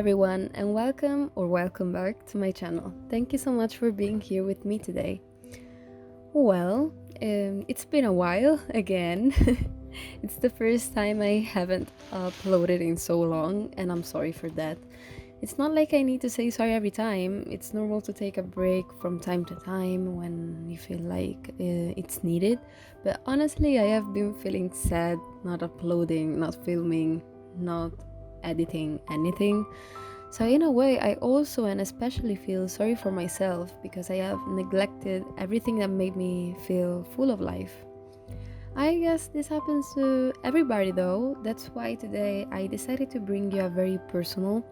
everyone, and welcome back to my channel. Thank you so much for being here with me today. Well, it's been a while again. It's the first time I haven't uploaded in so long, and I'm sorry for that. It's not like I need to say sorry every time. It's normal to take a break from time to time when you feel like it's needed. But honestly, I have been feeling sad, not uploading, not filming, not editing anything. So in a way, I also and especially feel sorry for myself because I have neglected everything that made me feel full of life. I guess this happens to everybody though. That's why today I decided to bring you a very personal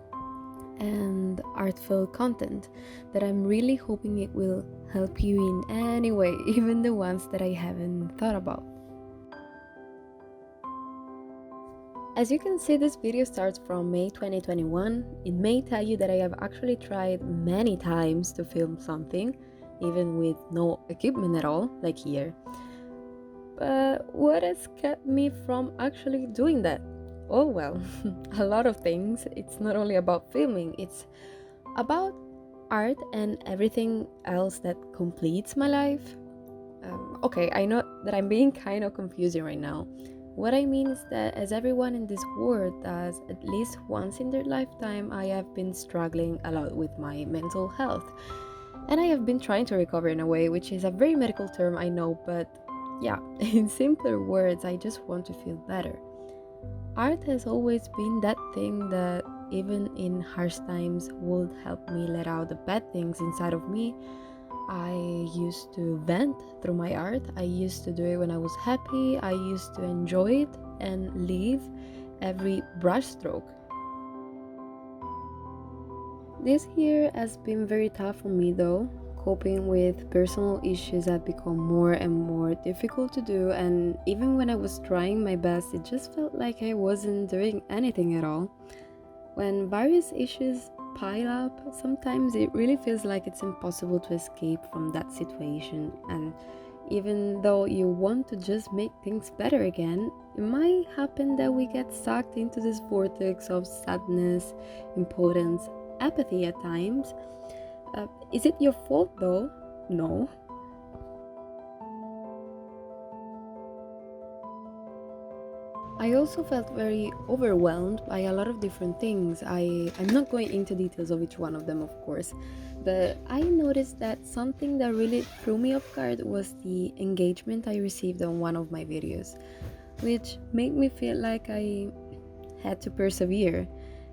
and artful content that I'm really hoping it will help you in any way, even the ones that I haven't thought about. As you can see, this video starts from May 2021. It may tell you that I have actually tried many times to film something, even with no equipment at all, like here. But what has kept me from actually doing that? Oh well, a lot of things. It's not only about filming, it's about art and everything else that completes my life. Okay, I know that I'm being kind of confusing right now. What I mean is that as everyone in this world does at least once in their lifetime, I have been struggling a lot with my mental health. And I have been trying to recover in a way, which is a very medical term, I know, but yeah, in simpler words, I just want to feel better. Art has always been that thing that, even in harsh times, would help me let out the bad things inside of me. I used to vent through my art. I used to do it when I was happy. I used to enjoy it and leave every brushstroke. This year has been very tough for me though. Coping with personal issues have become more and more difficult to do, and even when I was trying my best, it just felt like I wasn't doing anything at all. When various issues pile up, sometimes it really feels like it's impossible to escape from that situation, and even though you want to just make things better again, it might happen that we get sucked into this vortex of sadness, impotence, apathy at times. Is it your fault though? No. I also felt very overwhelmed by a lot of different things. I'm not going into details of each one of them, of course, but I noticed that something that really threw me off guard was the engagement I received on one of my videos, which made me feel like I had to persevere.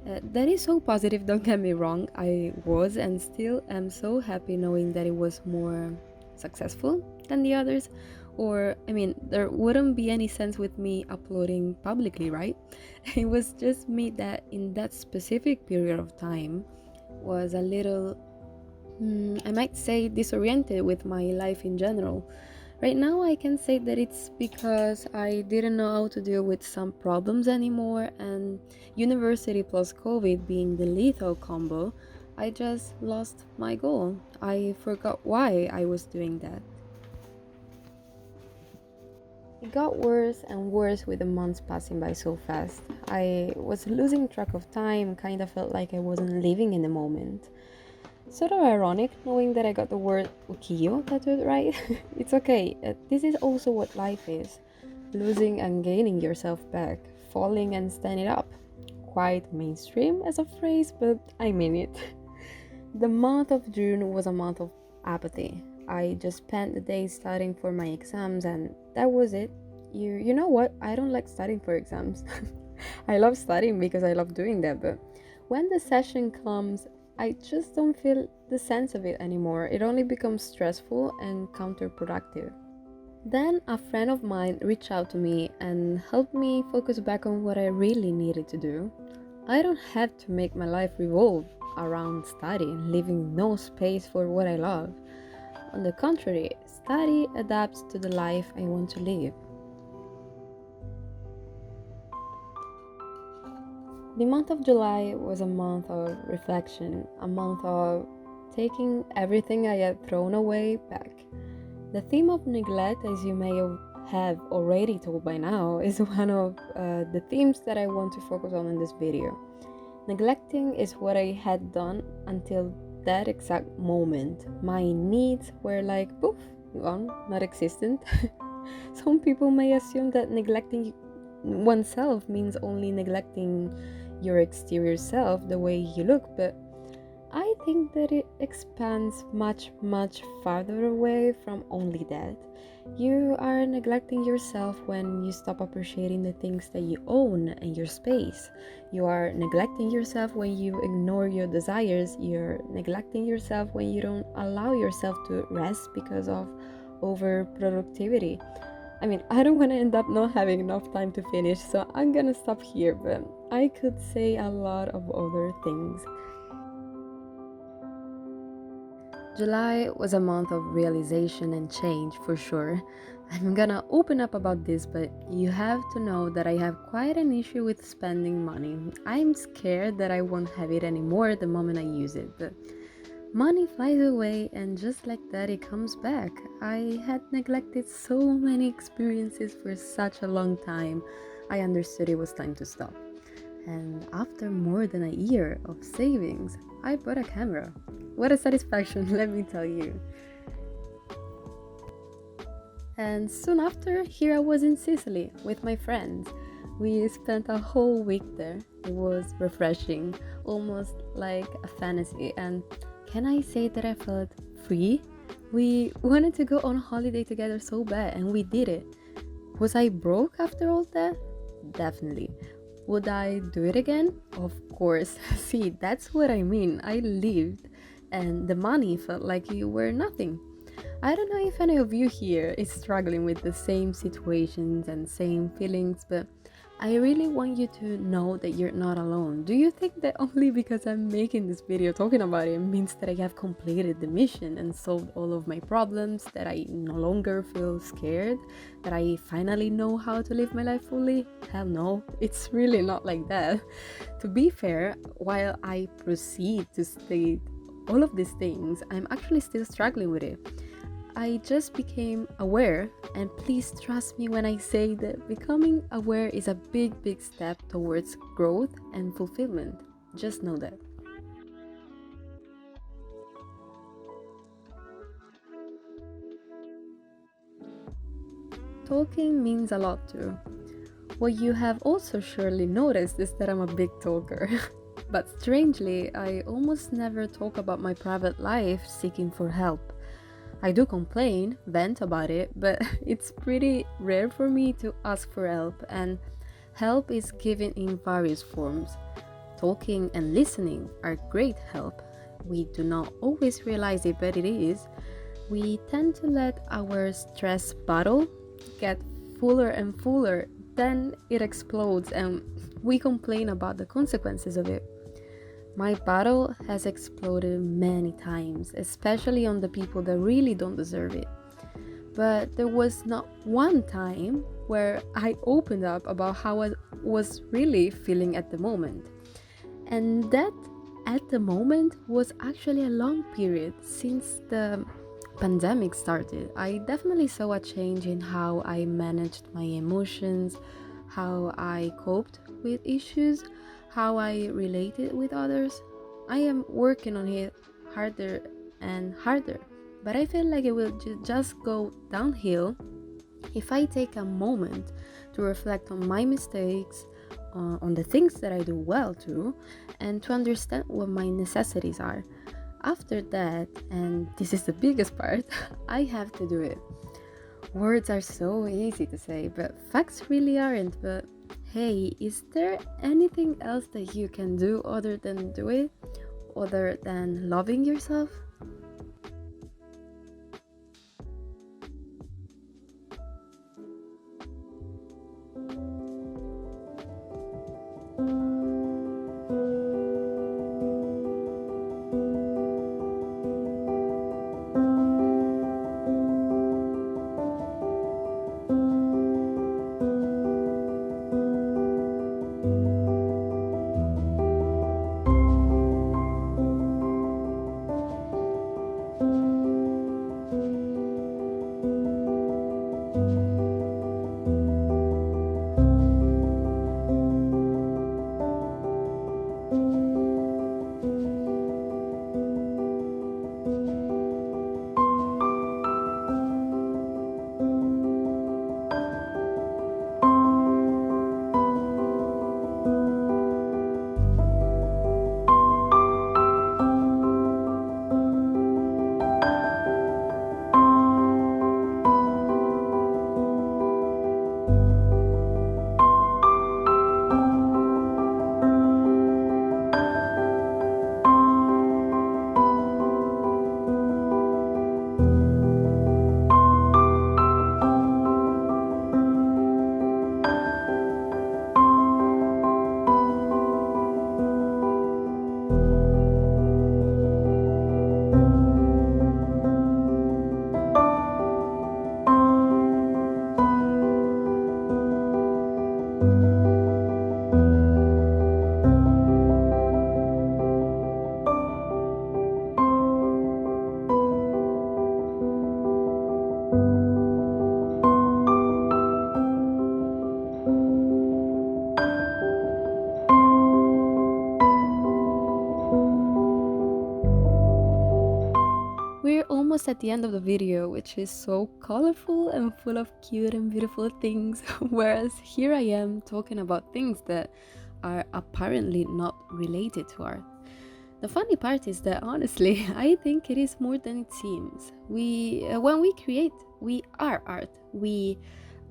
That is so positive, don't get me wrong. I was and still am so happy knowing that it was more successful than the others. Or, I mean, there wouldn't be any sense with me uploading publicly, right? It was just me that in that specific period of time was a little, I might say, disoriented with my life in general. Right now, I can say that it's because I didn't know how to deal with some problems anymore, and university plus COVID being the lethal combo, I just lost my goal. I forgot why I was doing that. It got worse and worse with the months passing by so fast. I was losing track of time, kind of felt like I wasn't living in the moment. Sort of ironic knowing that I got the word ukiyo tattooed right. It's okay, this is also what life is. Losing and gaining yourself back, falling and standing up. Quite mainstream as a phrase, but I mean it. The month of June was a month of apathy. I just spent the day studying for my exams and that was it. You know what? I don't like studying for exams. I love studying because I love doing that, but when the session comes, I just don't feel the sense of it anymore. It only becomes stressful and counterproductive. Then a friend of mine reached out to me and helped me focus back on what I really needed to do. I don't have to make my life revolve around studying, leaving no space for what I love. On the contrary, study adapts to the life I want to live. The month of July was a month of reflection, a month of taking everything I had thrown away back. The theme of neglect, as you may have already told by now, is one of the themes that I want to focus on in this video. Neglecting is what I had done until that exact moment. My needs were like, poof, gone, not existent. Some people may assume that neglecting oneself means only neglecting your exterior self, the way you look, but I think that it expands much, much farther away from only that. You are neglecting yourself when you stop appreciating the things that you own and your space. You are neglecting yourself when you ignore your desires. You're neglecting yourself when you don't allow yourself to rest because of overproductivity. I mean, I don't want to end up not having enough time to finish, so I'm gonna stop here, but I could say a lot of other things. July was a month of realization and change for sure. I'm gonna open up about this, but you have to know that I have quite an issue with spending money. I'm scared that I won't have it anymore the moment I use it, but money flies away and just like that it comes back. I had neglected so many experiences for such a long time. I understood it was time to stop. And after more than a year of savings, I bought a camera. What a satisfaction, let me tell you. And soon after, here I was in Sicily with my friends. We spent a whole week there. It was refreshing, almost like a fantasy. And can I say that I felt free? We wanted to go on holiday together so bad, and we did it. Was I broke after all that? Definitely. Would I do it again? Of course. See, that's what I mean. I lived, and the money felt like you were nothing. I don't know if any of you here is struggling with the same situations and same feelings, but I really want you to know that you're not alone. Do you think that only because I'm making this video talking about it means that I have completed the mission and solved all of my problems, that I no longer feel scared, that I finally know how to live my life fully? Hell no, it's really not like that. To be fair, while I proceed to state all of these things, I'm actually still struggling with it. I just became aware, and please trust me when I say that becoming aware is a big, big step towards growth and fulfillment. Just know that. Talking means a lot too. What you have also surely noticed is that I'm a big talker. But strangely, I almost never talk about my private life seeking for help. I do complain, vent about it, but it's pretty rare for me to ask for help, and help is given in various forms. Talking and listening are great help. We do not always realize it, but it is. We tend to let our stress bottle get fuller and fuller, then it explodes and we complain about the consequences of it. My bottle has exploded many times, especially on the people that really don't deserve it. But there was not one time where I opened up about how I was really feeling at the moment. And that at the moment was actually a long period since the pandemic started. I definitely saw a change in how I managed my emotions, how I coped with issues, how I related with others. I am working on it harder and harder, but I feel like it will just go downhill if I take a moment to reflect on my mistakes, on the things that I do well too, and to understand what my necessities are. After that, and this is the biggest part, I have to do it. Words are so easy to say, but facts really aren't. But hey, is there anything else that you can do other than do it? Other than loving yourself? almost at the end of the video, which is so colorful and full of cute and beautiful things, whereas here I am talking about things that are apparently not related to art. The funny part is that honestly, I think it is more than it seems. When we create, we are art. We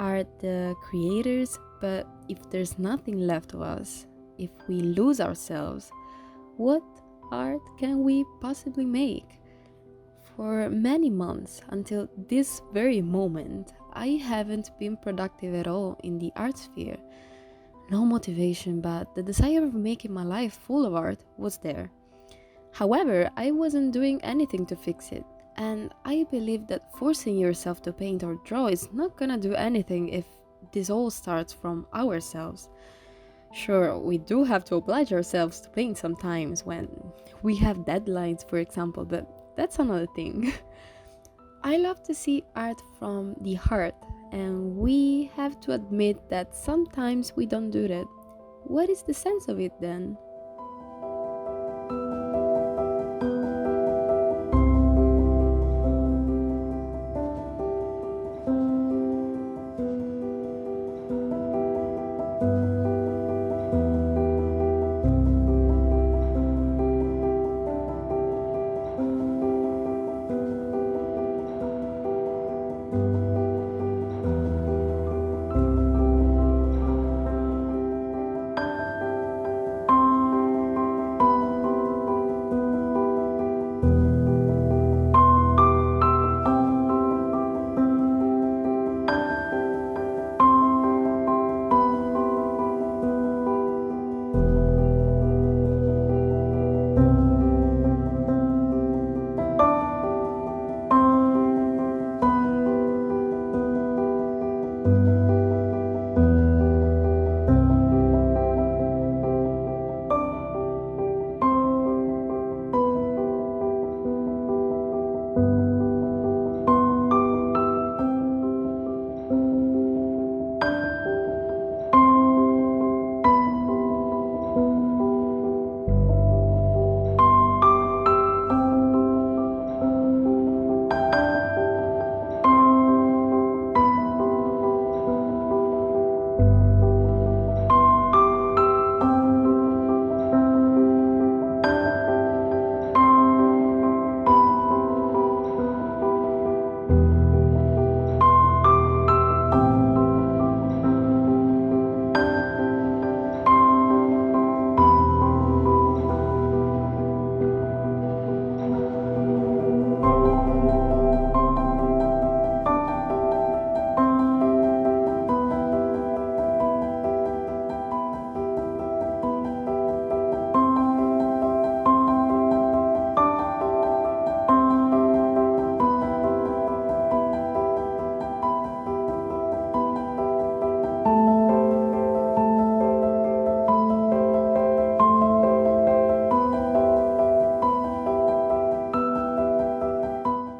are the creators, but if there's nothing left of us, if we lose ourselves, what art can we possibly make? For many months, until this very moment, I haven't been productive at all in the art sphere. No motivation, but the desire of making my life full of art was there. However, I wasn't doing anything to fix it, and I believe that forcing yourself to paint or draw is not gonna do anything if this all starts from ourselves. Sure, we do have to oblige ourselves to paint sometimes when we have deadlines, for example, but that's another thing. I love to see art from the heart, and we have to admit that sometimes we don't do that. What is the sense of it then?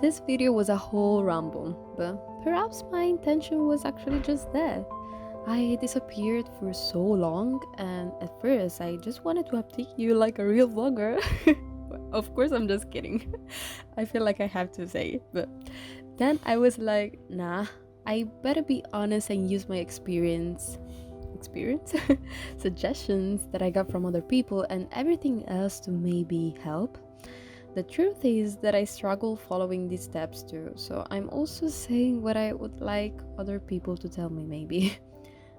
This video was a whole ramble, but perhaps my intention was actually just that. I disappeared for so long, and at first I just wanted to update you like a real vlogger. Of course, I'm just kidding. I feel like I have to say it, but then I was like, nah, I better be honest and use my experience suggestions that I got from other people and everything else to maybe help. The truth is that I struggle following these steps too, so I'm also saying what I would like other people to tell me maybe.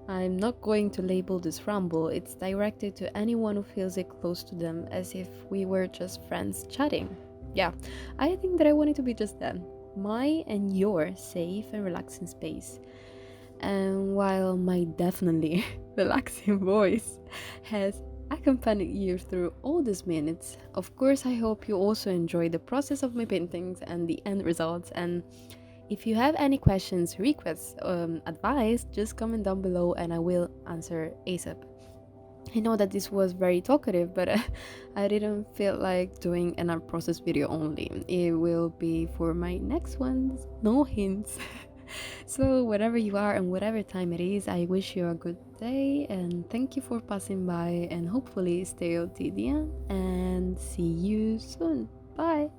I'm not going to label this ramble, it's directed to anyone who feels it close to them, as if we were just friends chatting. Yeah, I think that I want it to be just that, my and your safe and relaxing space. And while my definitely relaxing voice has accompanied you through all these minutes, of course I hope you also enjoy the process of my paintings and the end results. And if you have any questions, requests, advice, just comment down below and I will answer ASAP. I know that this was very talkative, but I didn't feel like doing an art process video only. It will be for my next ones, no hints. So wherever you are and whatever time it is, I wish you a good day and thank you for passing by, and hopefully stay till the end and see you soon. Bye.